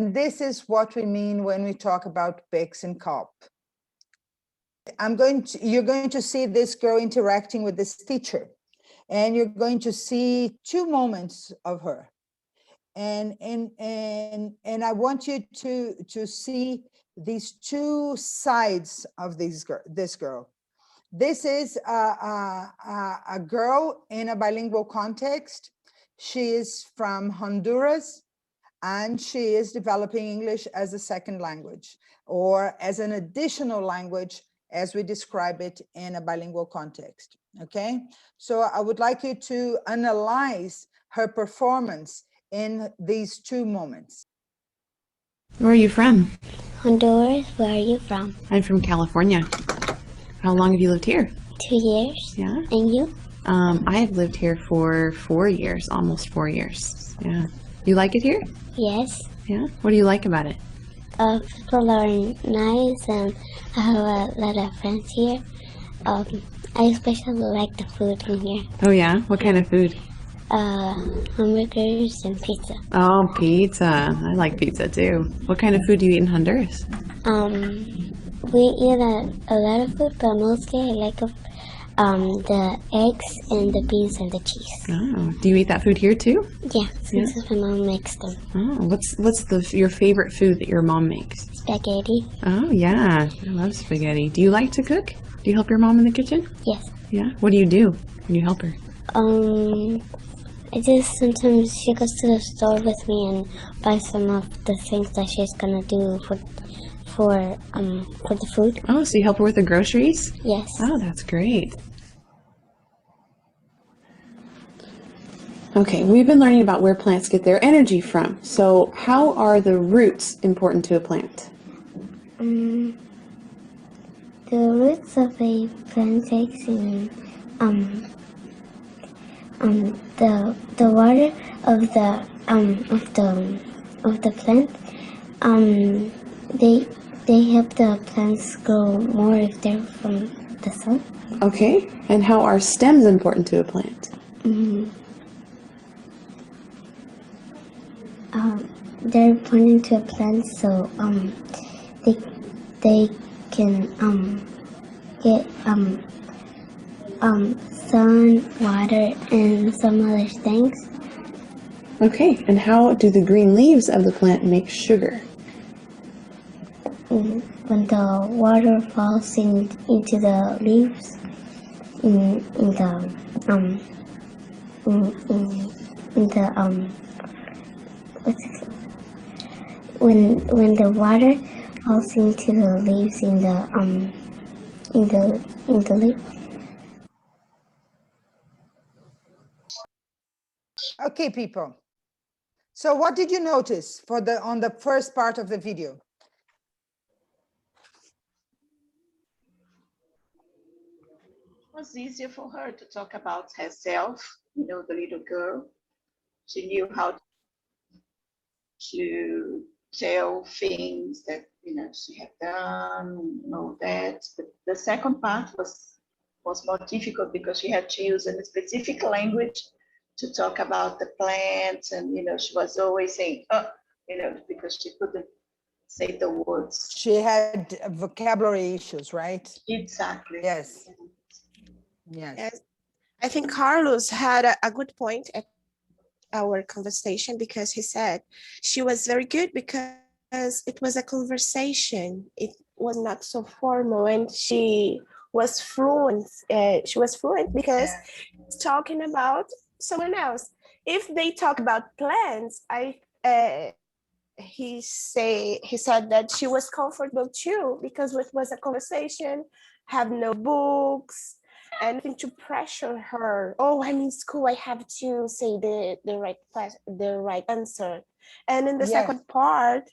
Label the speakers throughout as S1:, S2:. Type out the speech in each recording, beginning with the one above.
S1: This is what we mean when we talk about BICS and CALP. You're going to see this girl interacting with this teacher, and you're going to see two moments of her. And I want you to see these two sides of this girl. This is a girl in a bilingual context. She is from Honduras, and she is developing English as a second language, or as an additional language, as we describe it in a bilingual context, okay? So I would like you to analyze her performance in these two moments.
S2: Where are you from?
S3: Honduras. Where are you from?
S2: I'm from California. How long have you lived here?
S3: 2 years.
S2: Yeah.
S3: And you?
S2: I have lived here for 4 years, almost 4 years. Yeah. You like it here?
S3: Yes.
S2: Yeah. What do you like about it?
S3: People are nice, and I have a lot of friends here. I especially like the food in here.
S2: Oh yeah? What kind of food?
S3: Hamburgers and pizza.
S2: Oh, pizza. I like pizza too. What kind of food do you eat in Honduras?
S3: We eat a lot of food, but mostly I like the eggs and the beans and the cheese.
S2: Oh, do you eat that food here too?
S3: Yeah, since my mom makes them.
S2: Oh, what's your favorite food that your mom makes?
S3: Spaghetti.
S2: Oh yeah, I love spaghetti. Do you like to cook? Do you help your mom in the kitchen?
S3: Yes.
S2: Yeah. What do you do when you help her?
S3: I just sometimes she goes to the store with me and buys some of the things that she's gonna do for the food.
S2: Oh, so you help her with the groceries?
S3: Yes.
S2: Oh, that's great. Okay, we've been learning about where plants get their energy from. So how are the roots important to a plant?
S3: The roots of a plant takes in the water of the plant. They help the plants grow more if they're from the sun.
S2: Okay, and how are stems important to a plant?
S3: They're important to a plant, so they can get sun, water, and some other things.
S2: Okay, and how do the green leaves of the plant make sugar?
S3: When the water falls into the leaves, when the water falls into the leaves in the leaf.
S1: Okay, people. So what did you notice on the first part of the video?
S4: It was easier for her to talk about herself, you know, the little girl. She knew how to tell things that, you know, she had done, and all that. But the second part was more difficult because she had to use a specific language to talk about the plants, and, you know, she was always saying, you know, because she couldn't say the words.
S1: She had vocabulary issues, right?
S4: Exactly.
S1: Yes. Yes.
S5: I think Carlos had a good point at our conversation, because he said she was very good because it was a conversation. It was not so formal, and she was fluent. She was fluent because talking about someone else. If they talk about plants, he said that she was comfortable too, because it was a conversation, have no books, anything to pressure her. Oh, I'm in school, I have to say the right answer. And in the second part,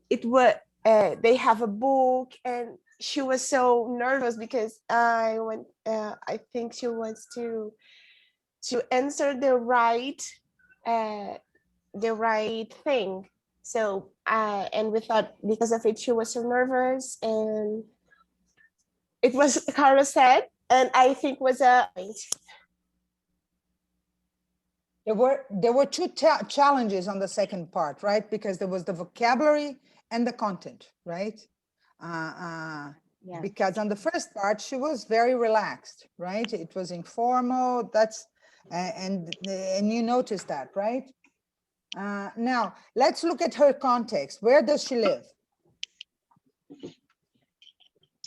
S5: it was they have a book, and she was so nervous because I think she wants to answer the right thing. So and we thought because of it she was so nervous, and it was Carlos said, and I think was a
S1: There were two challenges on the second part, right? Because there was the vocabulary and the content, right?
S6: Yes.
S1: Because on the first part, she was very relaxed, right? It was informal, and you noticed that, right? Now, let's look at her context. Where does she live?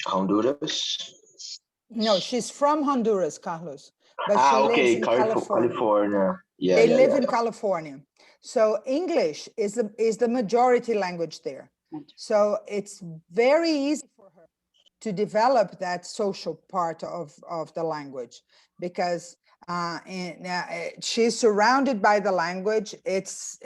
S7: Honduras.
S1: No, she's from Honduras, Carlos, but she lives
S7: Okay,
S1: in California.
S7: California. Yeah,
S1: They
S7: yeah,
S1: live
S7: yeah,
S1: in
S7: yeah.
S1: California. So English is the majority language there. So it's very easy for her to develop that social part of the language, because she's surrounded by the language. It's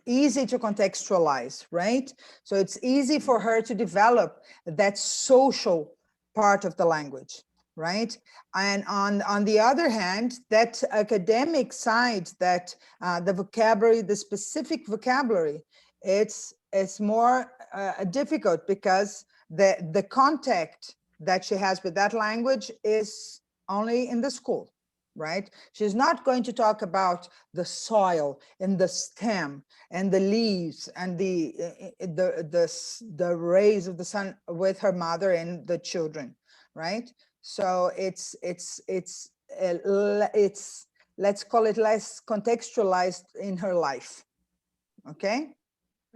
S1: easy to contextualize, right? So it's easy for her to develop that social part of the language, right? And on the other hand, that academic side, that the vocabulary, the specific vocabulary, it's more difficult, because the contact that she has with that language is only in the school, right? She's not going to talk about the soil and the stem and the leaves and the rays of the sun with her mother and the children, right? So it's let's call it less contextualized in her life. Okay.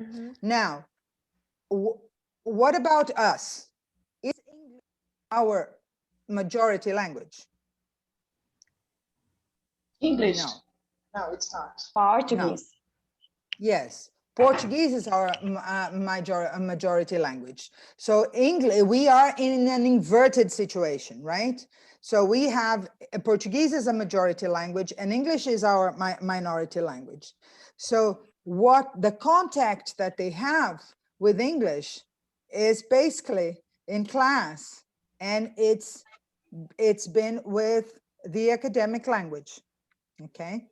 S5: Mhm.
S1: Now, what about us? Is English our majority language?
S4: English.
S1: No.
S4: No, it's not.
S6: Portuguese.
S1: Yes, Portuguese is our majority language. So English, we are in an inverted situation, right? So we have Portuguese is a majority language and English is our minority language. So what the contact that they have with English is basically in class, and it's been with the academic language, okay?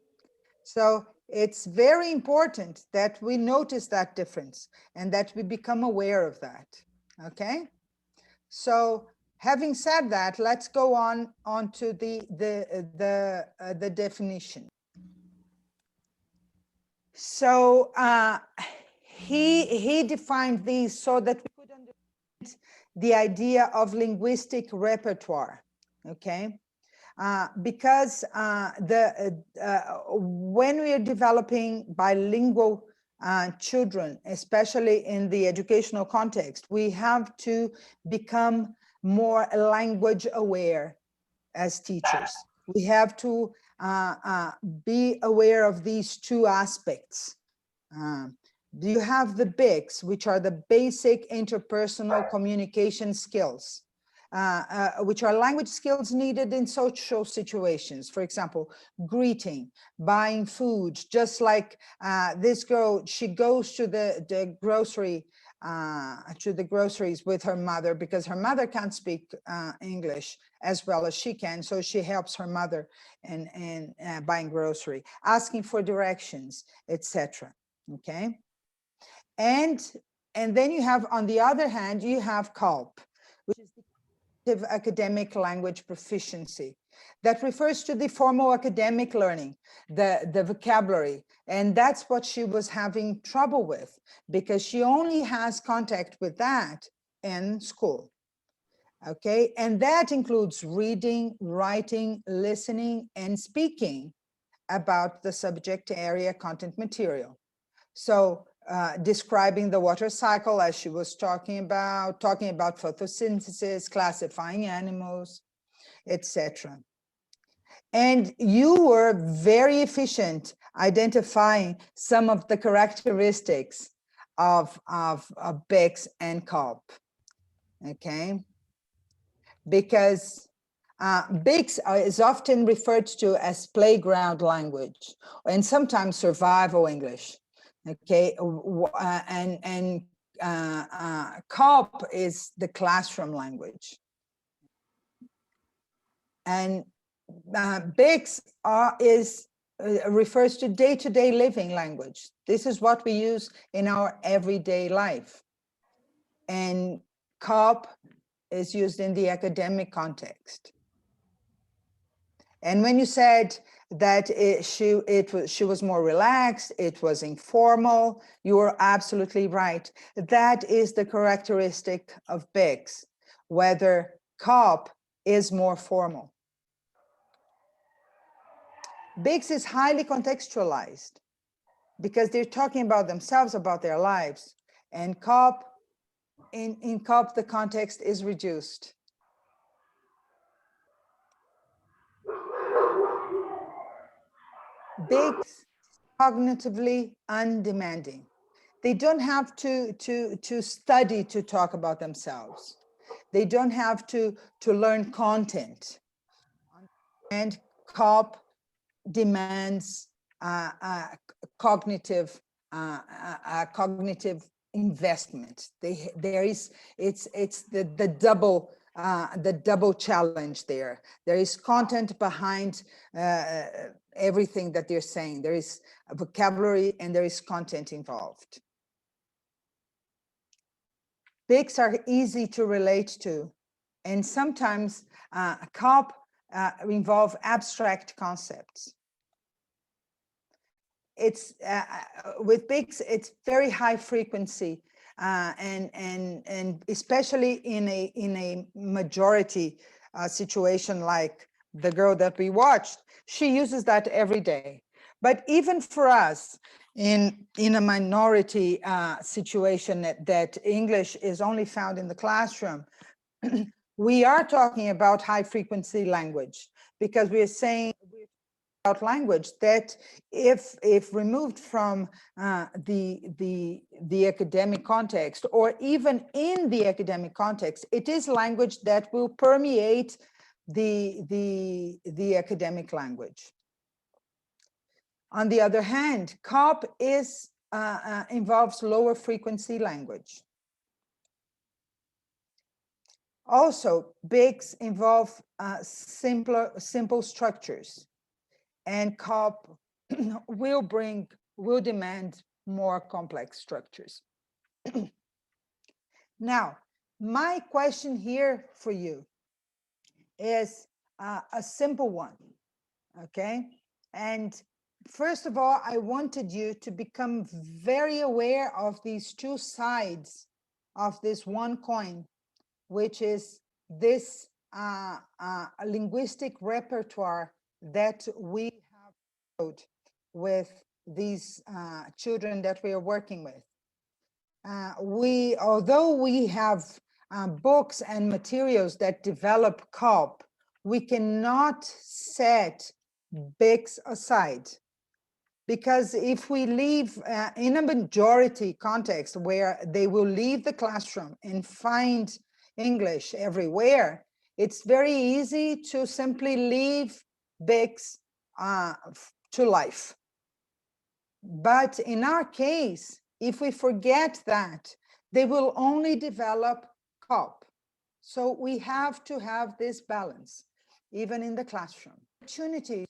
S1: So it's very important that we notice that difference and that we become aware of that, okay? So having said that, let's go on to the definition. So he defined these so that we could understand the idea of linguistic repertoire, okay? Because when we are developing bilingual children, especially in the educational context, we have to become more language aware as teachers. We have to be aware of these two aspects. You have the BICS, which are the basic interpersonal communication skills, which are language skills needed in social situations. For example, greeting, buying food, just like this girl, she goes to the grocery, to the groceries with her mother, because her mother can't speak English as well as she can. So she helps her mother in buying grocery, asking for directions, etc. Okay. And then you have, on the other hand, you have CALP, which is the academic language proficiency. That refers to the formal academic learning, the vocabulary. And that's what she was having trouble with, because she only has contact with that in school. Okay, and that includes reading, writing, listening, and speaking about the subject area content material. So describing the water cycle, as she was talking about photosynthesis, classifying animals, etc. And you were very efficient identifying some of the characteristics of BICS and CALP, okay? Because BICS is often referred to as playground language, and sometimes survival English, okay? And CALP is the classroom language. And BICS refers to day-to-day living language. This is what we use in our everyday life. And CALP is used in the academic context. And when you said that she was more relaxed, it was informal. You are absolutely right. That is the characteristic of BICS, whether CALP is more formal. BICS is highly contextualized because they're talking about themselves, about their lives. And CALP, in CALP, the context is reduced. BICS, cognitively undemanding. They don't have to study to talk about themselves. They don't have to learn content. And CALP demands cognitive investment. It's the double challenge there. There is content behind everything that they're saying. There is a vocabulary and there is content involved. BICS are easy to relate to, and sometimes CALP involve abstract concepts. It's with BICS, it's very high frequency, and especially in a majority situation like the girl that we watched, she uses that every day. But even for us, in a minority situation that English is only found in the classroom, we are talking about high frequency language, because we are saying about language that if removed from the academic context, or even in the academic context, it is language that will permeate the academic language. On the other hand, CALP involves lower frequency language. Also, BICS involve simple structures, and CALP will demand more complex structures. Now, my question here for you is a simple one, okay? And first of all, I wanted you to become very aware of these two sides of this one coin, which is this linguistic repertoire that we have with these children that we are working with. Although we have books and materials that develop CALP, we cannot set BICS aside. Because if we leave in a majority context where they will leave the classroom and find English everywhere, it's very easy to simply leave BICS to life. But in our case, if we forget that, they will only develop CALP. So we have to have this balance, even in the classroom. Opportunities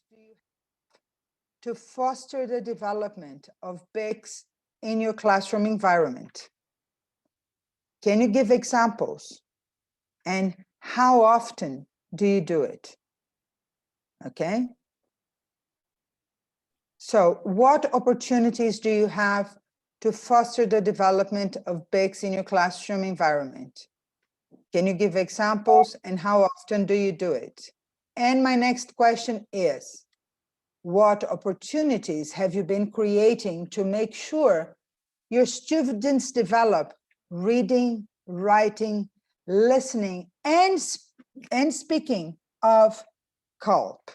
S1: to foster the development of BICS in your classroom environment. Can you give examples? And how often do you do it? Okay. So what opportunities do you have to foster the development of BICS in your classroom environment? Can you give examples, and how often do you do it? And my next question is, what opportunities have you been creating to make sure your students develop reading, writing, listening, and speaking of CALP?